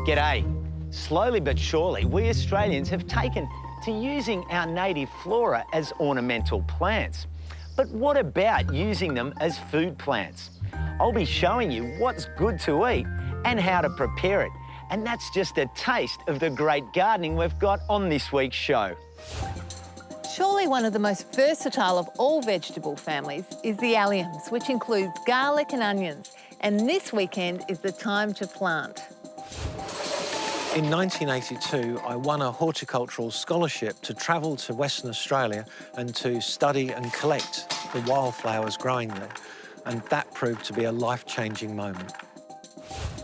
G'day. Slowly but surely, we Australians have taken to using our native flora as ornamental plants. But what about using them as food plants? I'll be showing you what's good to eat and how to prepare it. And that's just a taste of the great gardening we've got on this week's show. Surely one of the most versatile of all vegetable families is the alliums, which includes garlic and onions. And this weekend is the time to plant. In 1982, I won a horticultural scholarship to travel to Western Australia and to study and collect the wildflowers growing there. And that proved to be a life-changing moment.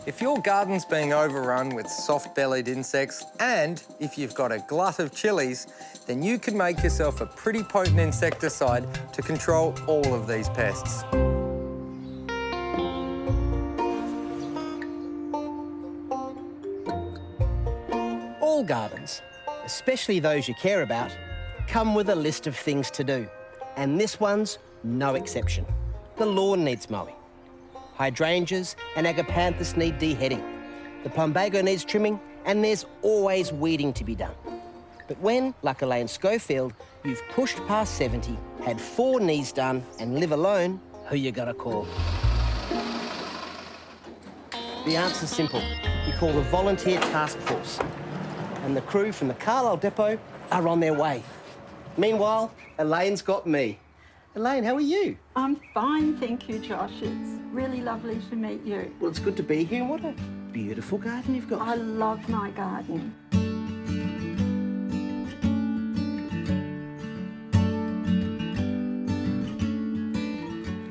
If your garden's being overrun with soft-bellied insects and if you've got a glut of chilies, then you can make yourself a pretty potent insecticide to control all of these pests. All gardens, especially those you care about, come with a list of things to do. And this one's no exception. The lawn needs mowing. Hydrangeas and agapanthus need deheading. The plumbago needs trimming, and there's always weeding to be done. But when, like Elaine Schofield, you've pushed past 70, had 4 knees done, and live alone, who you gotta call? The answer's simple. You call the Volunteer Task Force. And the crew from the Carlisle Depot are on their way. Meanwhile, Elaine's got me. Elaine, how are you? I'm fine, thank you, Josh. It's really lovely to meet you. Well, it's good to be here, and what a beautiful garden you've got. I love my garden.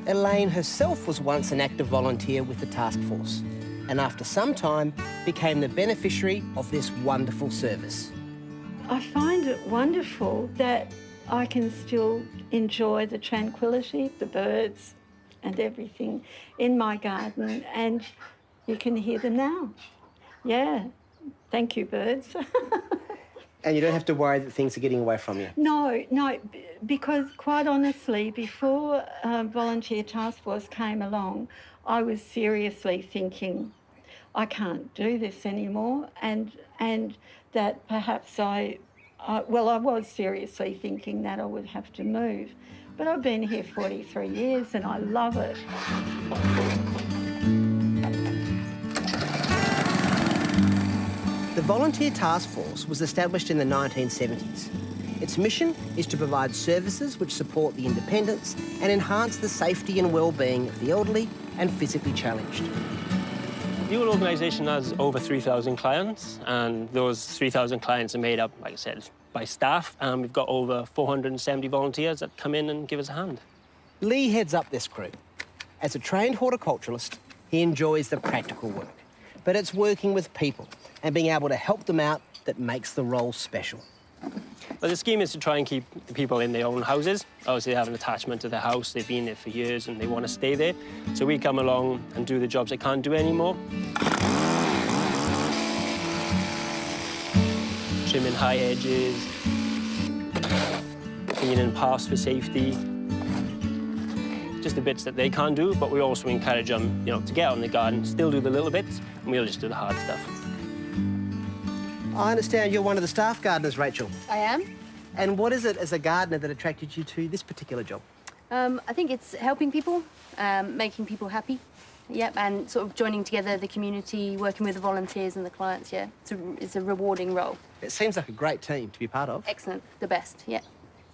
Elaine herself was once an active volunteer with the task force, and after some time became the beneficiary of this wonderful service. I find it wonderful that I can still enjoy the tranquility, the birds and everything in my garden, and you can hear them now. Yeah, thank you, birds. And you don't have to worry that things are getting away from you? No, because quite honestly, before Volunteer Task Force came along, I was seriously thinking, I can't do this anymore, and that perhaps I was seriously thinking that I would have to move. But I've been here 43 years and I love it. The Volunteer Task Force was established in the 1970s. Its mission is to provide services which support the independence and enhance the safety and well-being of the elderly and physically challenged. The whole organisation has over 3,000 clients, and those 3,000 clients are made up, like I said, by staff, and we've got over 470 volunteers that come in and give us a hand. Lee heads up this group. As a trained horticulturalist, he enjoys the practical work, but it's working with people and being able to help them out that makes the role special. Well, the scheme is to try and keep the people in their own houses. Obviously, they have an attachment to their house. They've been there for years and they want to stay there. So we come along and do the jobs they can't do anymore. Trimming high edges, cleaning paths for safety. Just the bits that they can't do, but we also encourage them, to get out in the garden, still do the little bits, and we'll just do the hard stuff. I understand you're one of the staff gardeners, Rachel. I am. And what is it as a gardener that attracted you to this particular job? I think it's helping people, making people happy. Yep, and sort of joining together the community, working with the volunteers and the clients, yeah. It's a rewarding role. It seems like a great team to be part of. Excellent, the best, yeah.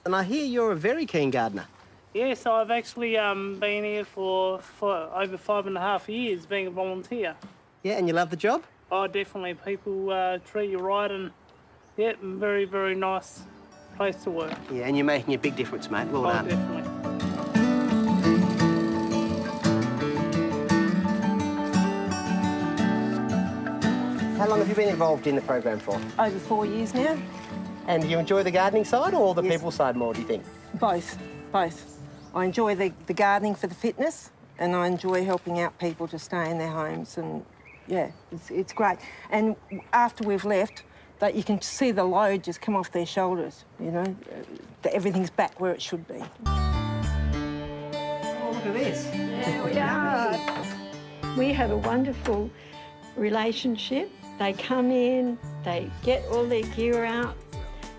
And I hear you're a very keen gardener. Yes, I've actually been here for over 5.5 years being a volunteer. Yeah, and you love the job? Oh, definitely. People treat you right and, yeah, very, very nice place to work. Yeah, and you're making a big difference, mate. Well done. Definitely. How long have you been involved in the program for? Over 4 years now. And do you enjoy the gardening side or the Yes. people side more, do you think? Both. I enjoy the gardening for the fitness, and I enjoy helping out people to stay in their homes, and yeah, it's great. And after we've left, that you can see the load just come off their shoulders, that everything's back where it should be. Oh, look at this. There we are. We have a wonderful relationship. They come in, they get all their gear out,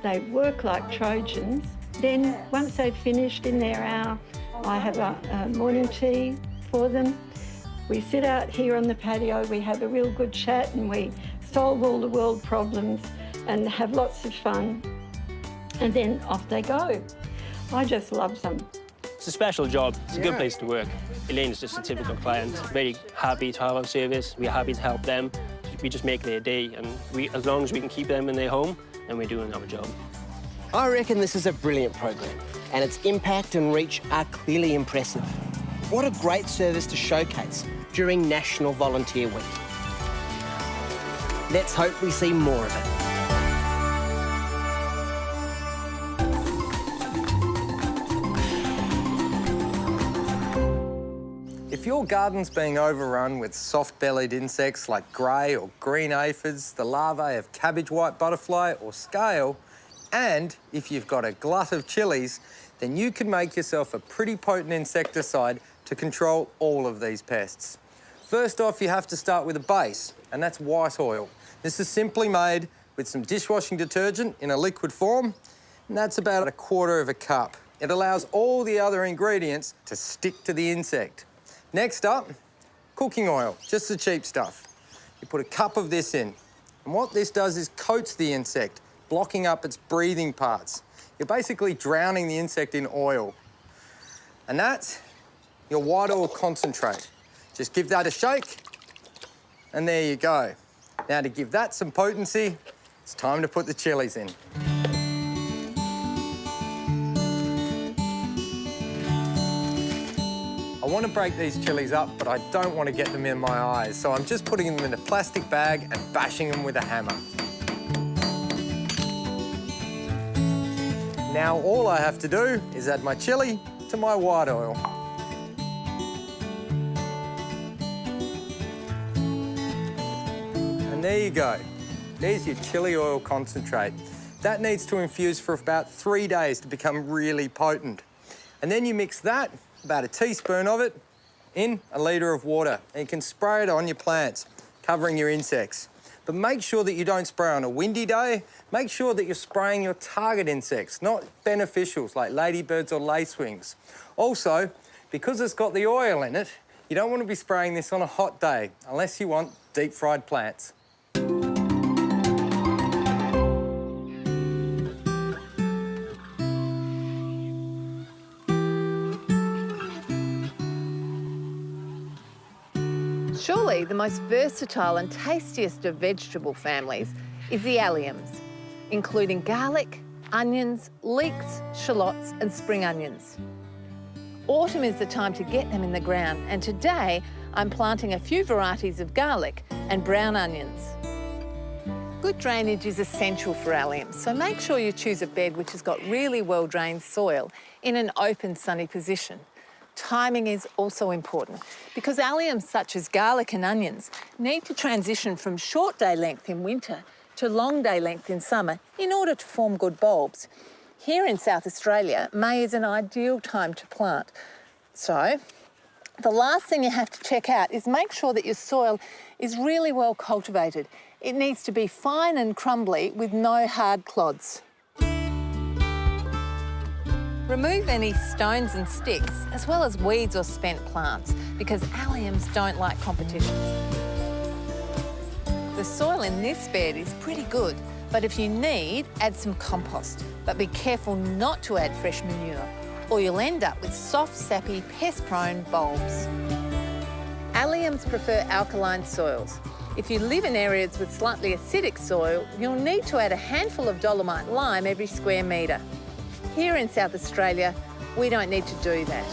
they work like Trojans. Then once they've finished in their hour, I have a morning tea for them. We sit out here on the patio, we have a real good chat and we solve all the world problems and have lots of fun. And then off they go. I just love them. It's a special job. It's a good place to work. Elaine's just a typical client. Very happy to have our service. We're happy to help them. We just make their day, and as long as we can keep them in their home, then we're doing our job. I reckon this is a brilliant program, and its impact and reach are clearly impressive. What a great service to showcase during National Volunteer Week. Let's hope we see more of it. If your garden's being overrun with soft-bellied insects like grey or green aphids, the larvae of cabbage white butterfly or scale, and if you've got a glut of chilies, then you can make yourself a pretty potent insecticide to control all of these pests. First off, you have to start with a base, and that's white oil. This is simply made with some dishwashing detergent in a liquid form, and that's about 1/4 cup. It allows all the other ingredients to stick to the insect. Next up, cooking oil, just the cheap stuff. You put a cup of this in, and what this does is coats the insect, blocking up its breathing parts. You're basically drowning the insect in oil. And that's your white oil concentrate. Just give that a shake, and there you go. Now, to give that some potency, it's time to put the chilies in. I want to break these chilies up, but I don't want to get them in my eyes, so I'm just putting them in a plastic bag and bashing them with a hammer. Now all I have to do is add my chili to my white oil. And there you go. There's your chili oil concentrate. That needs to infuse for about 3 days to become really potent. And then you mix that, about a teaspoon of it, in a litre of water. And you can spray it on your plants, covering your insects. But make sure that you don't spray on a windy day. Make sure that you're spraying your target insects, not beneficials like ladybirds or lacewings. Also, because it's got the oil in it, you don't want to be spraying this on a hot day, unless you want deep-fried plants. Surely the most versatile and tastiest of vegetable families is the alliums, including garlic, onions, leeks, shallots and spring onions. Autumn is the time to get them in the ground, and today I'm planting a few varieties of garlic and brown onions. Good drainage is essential for alliums, so make sure you choose a bed which has got really well-drained soil in an open, sunny position. Timing is also important because alliums such as garlic and onions need to transition from short day length in winter to long day length in summer in order to form good bulbs. Here in South Australia, May is an ideal time to plant. So, the last thing you have to check out is make sure that your soil is really well cultivated. It needs to be fine and crumbly with no hard clods. Remove any stones and sticks, as well as weeds or spent plants, because alliums don't like competition. The soil in this bed is pretty good, but if you need, add some compost. But be careful not to add fresh manure, or you'll end up with soft, sappy, pest-prone bulbs. Alliums prefer alkaline soils. If you live in areas with slightly acidic soil, you'll need to add a handful of dolomite lime every square metre. Here in South Australia, we don't need to do that.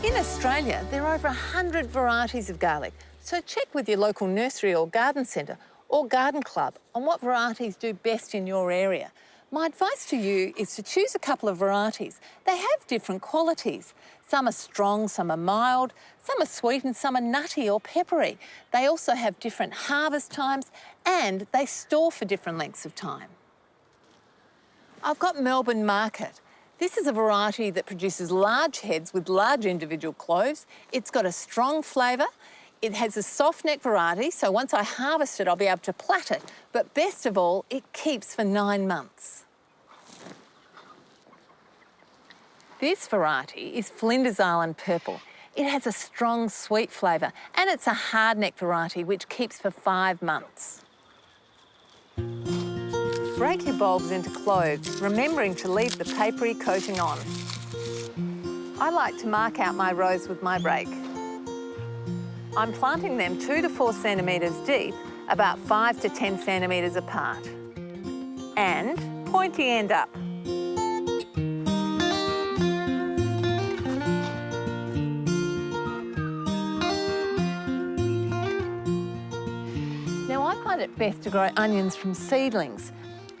In Australia, there are over 100 varieties of garlic, so check with your local nursery or garden centre or garden club on what varieties do best in your area. My advice to you is to choose a couple of varieties. They have different qualities. Some are strong, some are mild, some are sweet and some are nutty or peppery. They also have different harvest times and they store for different lengths of time. I've got Melbourne Market. This is a variety that produces large heads with large individual cloves. It's got a strong flavour. It has a soft neck variety, so once I harvest it, I'll be able to plat it. But best of all, it keeps for 9 months. This variety is Flinders Island Purple. It has a strong sweet flavour, and it's a hard neck variety which keeps for 5 months. Break your bulbs into cloves, remembering to leave the papery coating on. I like to mark out my rows with my rake. I'm planting them 2 to 4 centimetres deep, about 5 to 10 centimetres apart. And pointy end up. Now, I find it best to grow onions from seedlings.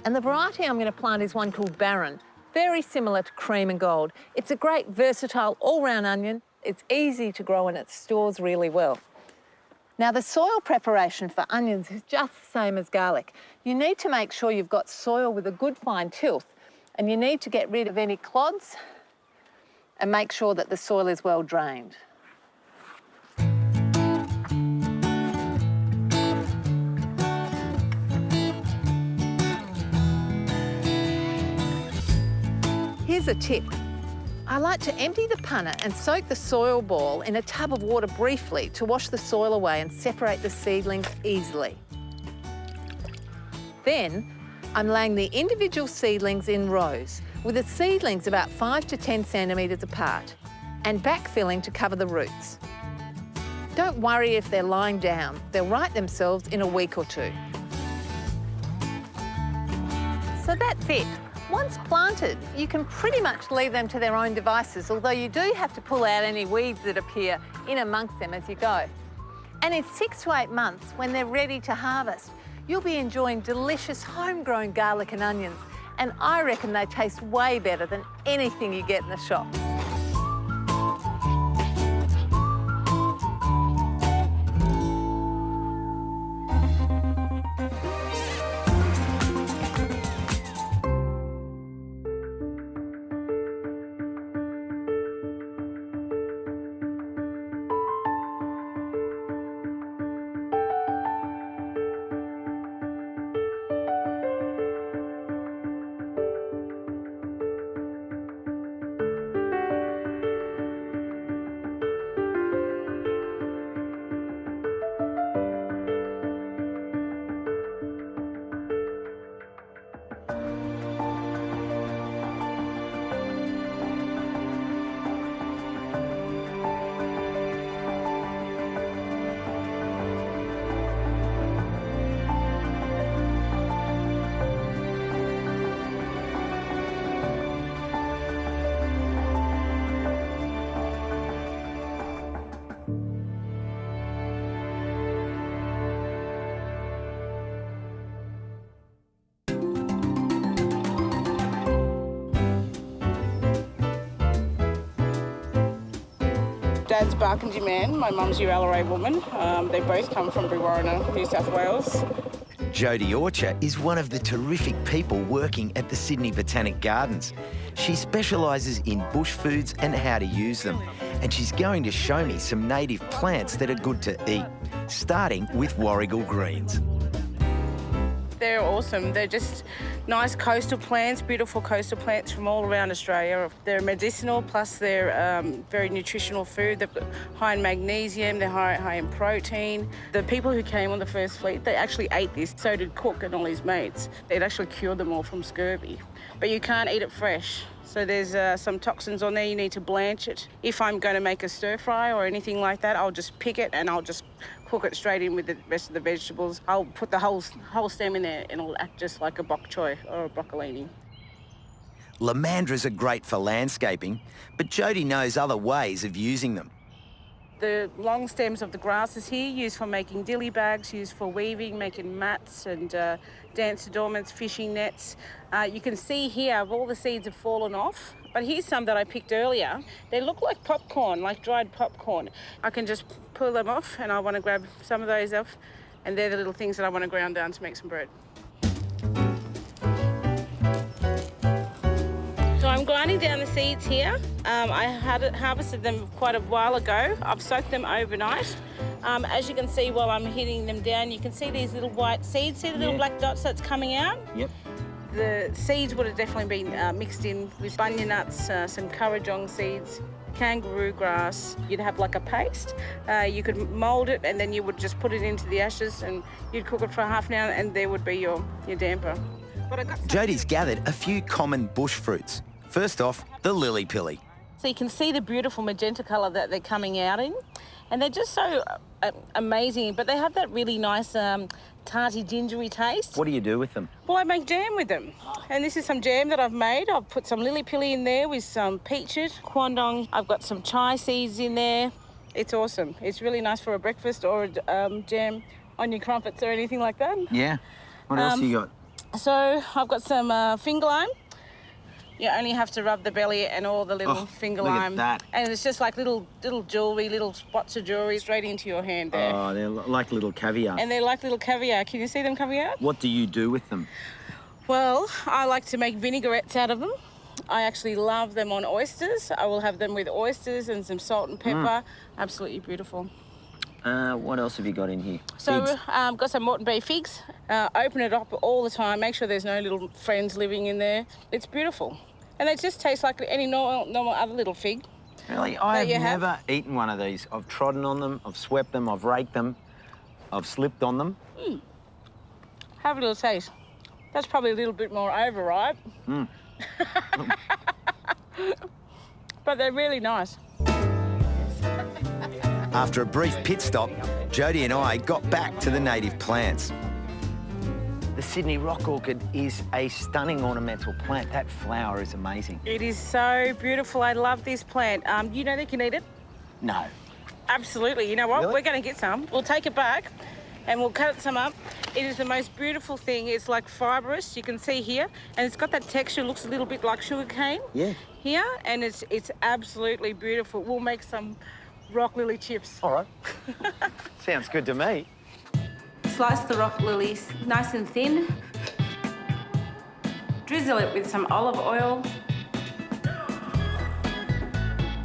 And the variety I'm going to plant is one called Baron, very similar to Cream and Gold. It's a great versatile all-round onion. It's easy to grow and it stores really well. Now, the soil preparation for onions is just the same as garlic. You need to make sure you've got soil with a good fine tilth, and you need to get rid of any clods and make sure that the soil is well drained. Here's a tip. I like to empty the punner and soak the soil ball in a tub of water briefly to wash the soil away and separate the seedlings easily. Then, I'm laying the individual seedlings in rows, with the seedlings about 5 to 10 centimetres apart, and backfilling to cover the roots. Don't worry if they're lying down. They'll right themselves in a week or 2. So that's it. Once planted, you can pretty much leave them to their own devices, although you do have to pull out any weeds that appear in amongst them as you go. And in 6 to 8 months, when they're ready to harvest, you'll be enjoying delicious homegrown garlic and onions, and I reckon they taste way better than anything you get in the shops. Dad's Barkindji man, my mum's Uralla woman. They both come from Brewarrina, New South Wales. Jodie Orcher is one of the terrific people working at the Sydney Botanic Gardens. She specialises in bush foods and how to use them. And she's going to show me some native plants that are good to eat, starting with warrigal greens. They're awesome. They're just nice coastal plants, beautiful coastal plants from all around Australia. They're medicinal, plus they're very nutritional food. They're high in magnesium, they're high in protein. The people who came on the first fleet, they actually ate this. So did Cook and all his mates. It actually cured them all from scurvy. But you can't eat it fresh. So there's some toxins on there, you need to blanch it. If I'm going to make a stir fry or anything like that, I'll just pick it and I'll just cook it straight in with the rest of the vegetables. I'll put the whole stem in there and it'll act just like a bok choy or a broccolini. Lomandras are great for landscaping, but Jodie knows other ways of using them. The long stems of the grasses here, used for making dilly bags, used for weaving, making mats and dance adornments, fishing nets. You can see here, all the seeds have fallen off, but here's some that I picked earlier. They look like popcorn, like dried popcorn. I can just pull them off and I want to grab some of those off, and they're the little things that I want to ground down to make some bread. So I'm grinding down the seeds here. I had harvested them quite a while ago. I've soaked them overnight. As you can see while I'm hitting them down, you can see these little white seeds. See the little black dots that's coming out? Yep. The seeds would have definitely been mixed in with bunya nuts, some Cochrane-Ng seeds, kangaroo grass. You'd have like a paste. You could mould it and then you would just put it into the ashes and you'd cook it for half an hour and there would be your damper. Jodie's gathered a few common bush fruits. First off, the lily pilly. So you can see the beautiful magenta colour that they're coming out in. And they're just so amazing, but they have that really nice tarty, gingery taste. What do you do with them? Well, I make jam with them. And this is some jam that I've made. I've put some lily pilly in there with some peaches, quandong. I've got some chai seeds in there. It's awesome. It's really nice for a breakfast or a jam on your crumpets or anything like that. Yeah. What else you got? So I've got some finger lime. You only have to rub the belly and all the little finger look at lime. that. And it's just like little jewellery, little spots of jewellery straight into your hand there. Oh, they're like little caviar. And they're like little caviar. Can you see them coming out? What do you do with them? Well, I like to make vinaigrettes out of them. I actually love them on oysters. I will have them with oysters and some salt and pepper. Absolutely beautiful. What else have you got in here? So, Figs. got some Moreton Bay figs. Open it up all the time. Make sure there's no little friends living in there. It's beautiful. And they just taste like any normal other little fig. Really? I've never eaten one of these. I've trodden on them, I've swept them, I've raked them, I've slipped on them. Have a little taste. That's probably a little bit more overripe. But they're really nice. After a brief pit stop, Jodie and I got back to the native plants. The Sydney rock orchid is a stunning ornamental plant. That flower is amazing. It is so beautiful. I love this plant. You know they can eat it? No. Absolutely. You know what? Really? We're going to get some. We'll take it back and we'll cut some up. It is the most beautiful thing. It's like fibrous, you can see here, and it's got that texture, looks a little bit like sugar cane. Yeah. Here, and it's absolutely beautiful. We'll make some rock lily chips. All right. Sounds good to me. Slice the rock lilies nice and thin. Drizzle it with some olive oil.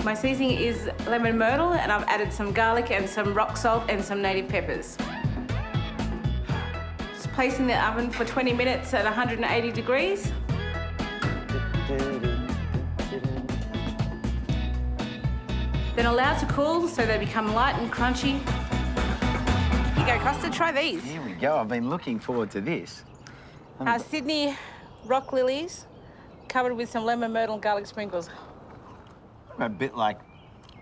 My seasoning is lemon myrtle, and I've added some garlic and some rock salt and some native peppers. Just place in the oven for 20 minutes at 180 degrees. Then allow to cool so they become light and crunchy. Here you go, Costa, try these. Here we go. I've been looking forward to this. Sydney rock lilies covered with some lemon myrtle and garlic sprinkles. A bit like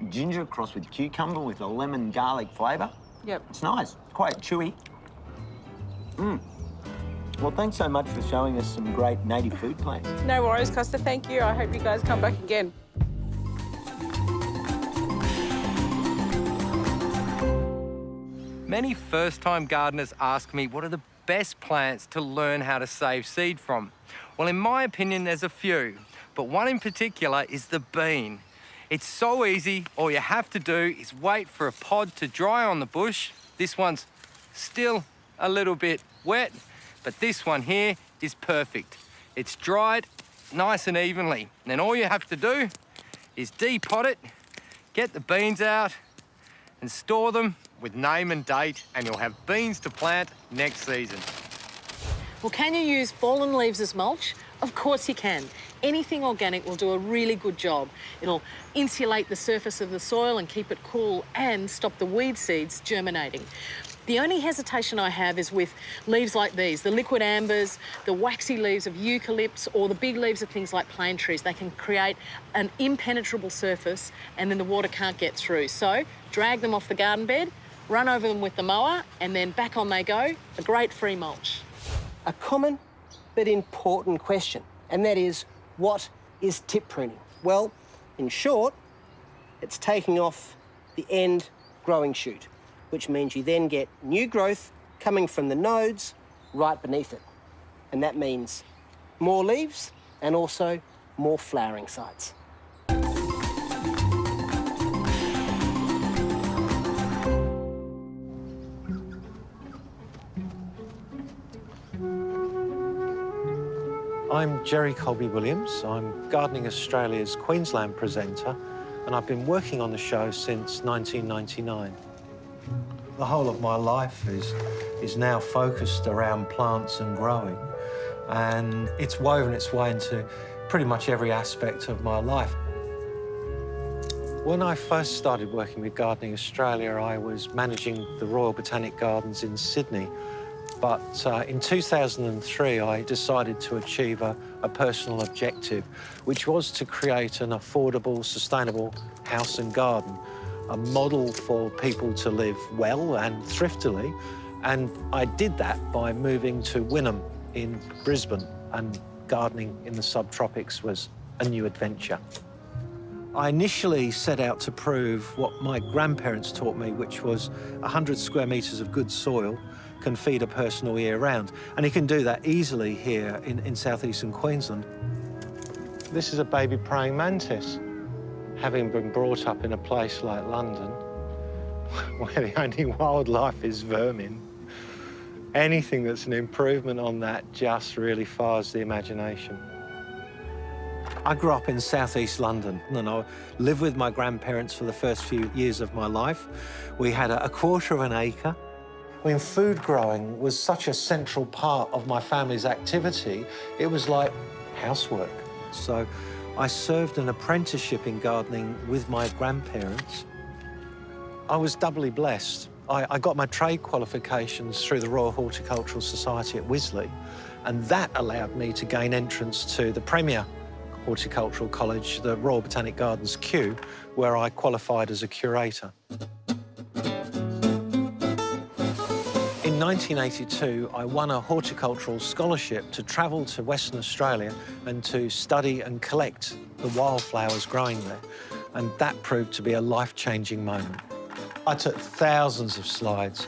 ginger crossed with cucumber with a lemon garlic flavour. Yep. It's nice. Quite chewy. Well, thanks so much for showing us some great native food plants. No worries, Costa. Thank you. I hope you guys come back again. Many first-time gardeners ask me what are the best plants to learn how to save seed from. Well, in my opinion, there's a few, but one in particular is the bean. It's so easy. All you have to do is wait for a pod to dry on the bush. This one's still a little bit wet, but this one here is perfect. It's dried nice and evenly. And then all you have to do is depot it, get the beans out, and store them with name and date, and you'll have beans to plant next season. Well, can you use fallen leaves as mulch? Of course you can. Anything organic will do a really good job. It'll insulate the surface of the soil and keep it cool and stop the weed seeds germinating. The only hesitation I have is with leaves like these, the liquid ambers, the waxy leaves of eucalypts, or the big leaves of things like plane trees. They can create an impenetrable surface and then the water can't get through. So drag them off the garden bed, run over them with the mower, and then back on they go. A great free mulch. A common but important question, and that is, what is tip pruning? Well, in short, it's taking off the end growing shoot, which means you then get new growth coming from the nodes right beneath it. And that means more leaves and also more flowering sites. I'm Jerry Colby-Williams. I'm Gardening Australia's Queensland presenter, and I've been working on the show since 1999. The whole of my life is now focused around plants and growing, and it's woven its way into pretty much every aspect of my life. When I first started working with Gardening Australia, I was managing the Royal Botanic Gardens in Sydney. But in 2003, I decided to achieve a personal objective, which was to create an affordable, sustainable house and garden, a model for people to live well and thriftily. And I did that by moving to Wynnum in Brisbane, and gardening in the subtropics was a new adventure. I initially set out to prove what my grandparents taught me, which was 100 square metres of good soil can feed a person all year round. And you can do that easily here in southeastern Queensland. This is a baby praying mantis. Having been brought up in a place like London, where the only wildlife is vermin, anything that's an improvement on that just really fires the imagination. I grew up in southeast London, and I lived with my grandparents for the first few years of my life. We had a quarter of an acre. I mean, food growing was such a central part of my family's activity, it was like housework. So I served an apprenticeship in gardening with my grandparents. I was doubly blessed. I got my trade qualifications through the Royal Horticultural Society at Wisley, and that allowed me to gain entrance to the premier horticultural college, the Royal Botanic Gardens Kew, where I qualified as a curator. In 1982, I won a horticultural scholarship to travel to Western Australia and to study and collect the wildflowers growing there, and that proved to be a life-changing moment. I took thousands of slides,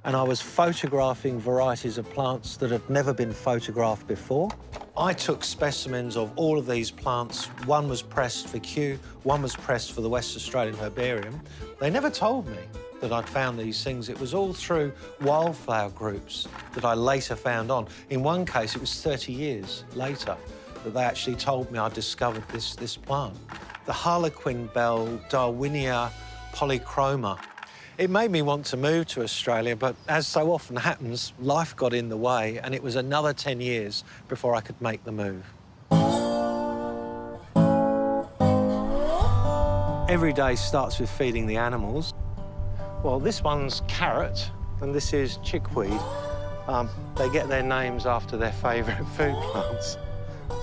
and I was photographing varieties of plants that had never been photographed before. I took specimens of all of these plants. One was pressed for Kew, one was pressed for the West Australian Herbarium. They never told me that I'd found these things. It was all through wildflower groups that I later found on. In one case, it was 30 years later that they actually told me I discovered this plant. The Harlequin bell, Darwinia polychroma. It made me want to move to Australia, but as so often happens, life got in the way, and it was another 10 years before I could make the move. Every day starts with feeding the animals. Well, this one's carrot, and this is chickweed. They get their names after their favourite food plants.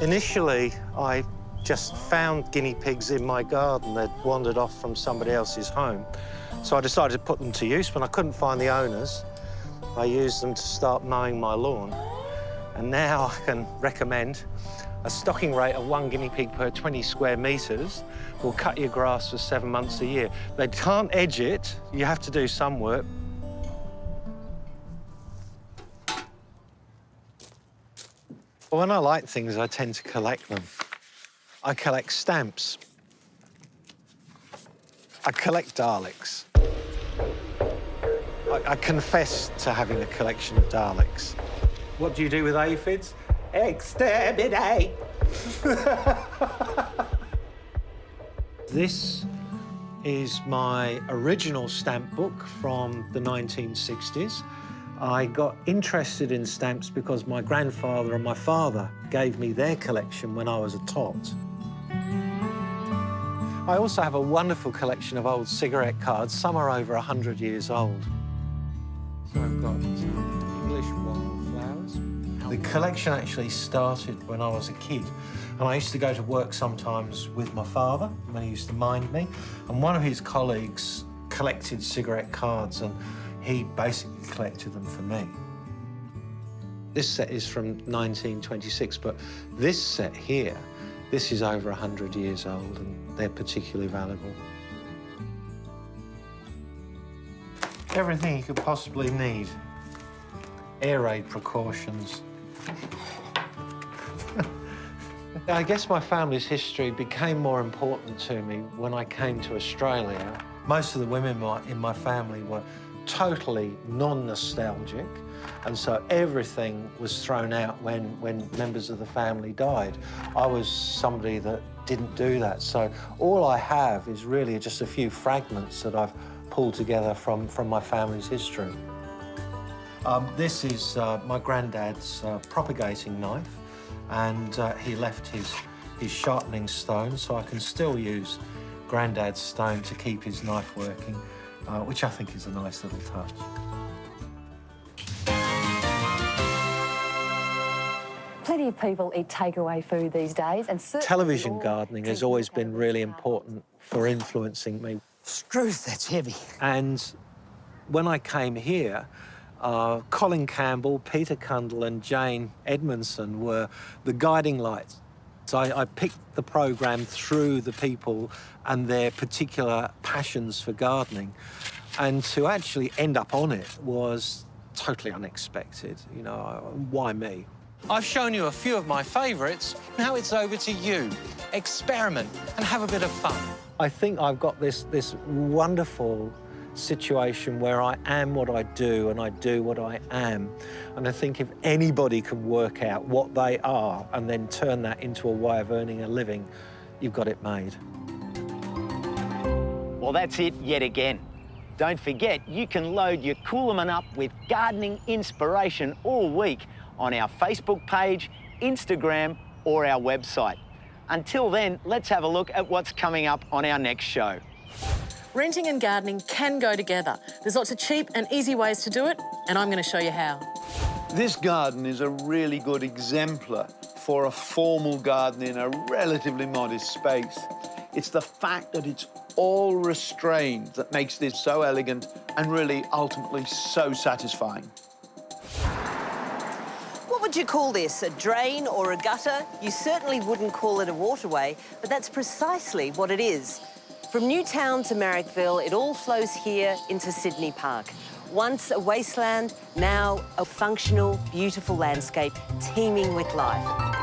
Initially, I just found guinea pigs in my garden. They'd wandered off from somebody else's home. So I decided to put them to use. When I couldn't find the owners, I used them to start mowing my lawn. And now I can recommend a stocking rate of 1 guinea pig per 20 square metres will cut your grass for 7 months a year. They can't edge it. You have to do some work. But when I like things, I tend to collect them. I collect stamps. I collect Daleks. I confess to having a collection of Daleks. What do you do with aphids? Exterminate! This is my original stamp book from the 1960s. I got interested in stamps because my grandfather and my father gave me their collection when I was a tot. I also have a wonderful collection of old cigarette cards. Some are over 100 years old. So I've got English wildflowers. The collection actually started when I was a kid, and I used to go to work sometimes with my father when he used to mind me, and one of his colleagues collected cigarette cards, and he basically collected them for me. This set is from 1926, but this set here, this is over 100 years old, and they're particularly valuable. Everything you could possibly need. Air raid precautions. I guess my family's history became more important to me when I came to Australia. Most of the women in my family were totally non-nostalgic, and so everything was thrown out when members of the family died. I was somebody that didn't do that, so all I have is really just a few fragments that I've pulled together from my family's history. This is my granddad's propagating knife, and he left his sharpening stone, so I can still use granddad's stone to keep his knife working, which I think is a nice little touch. Plenty of people eat takeaway food these days, and television gardening has always been really important for influencing me. Struth, that's heavy. And when I came here, Colin Campbell, Peter Cundall and Jane Edmondson were the guiding lights. So I picked the program through the people and their particular passions for gardening. And to actually end up on it was totally unexpected. You know, why me? I've shown you a few of my favourites. Now it's over to you. Experiment and have a bit of fun. I think I've got this wonderful situation where I am what I do and I do what I am. And I think if anybody can work out what they are and then turn that into a way of earning a living, you've got it made. Well, that's it yet again. Don't forget, you can load your Coolerman up with gardening inspiration all week on our Facebook page, Instagram, or our website. Until then, let's have a look at what's coming up on our next show. Renting and gardening can go together. There's lots of cheap and easy ways to do it, and I'm going to show you how. This garden is a really good exemplar for a formal garden in a relatively modest space. It's the fact that it's all restrained that makes this so elegant and really ultimately so satisfying. What would you call this, a drain or a gutter? You certainly wouldn't call it a waterway, but that's precisely what it is. From Newtown to Marrickville, it all flows here into Sydney Park. Once a wasteland, now a functional, beautiful landscape teeming with life.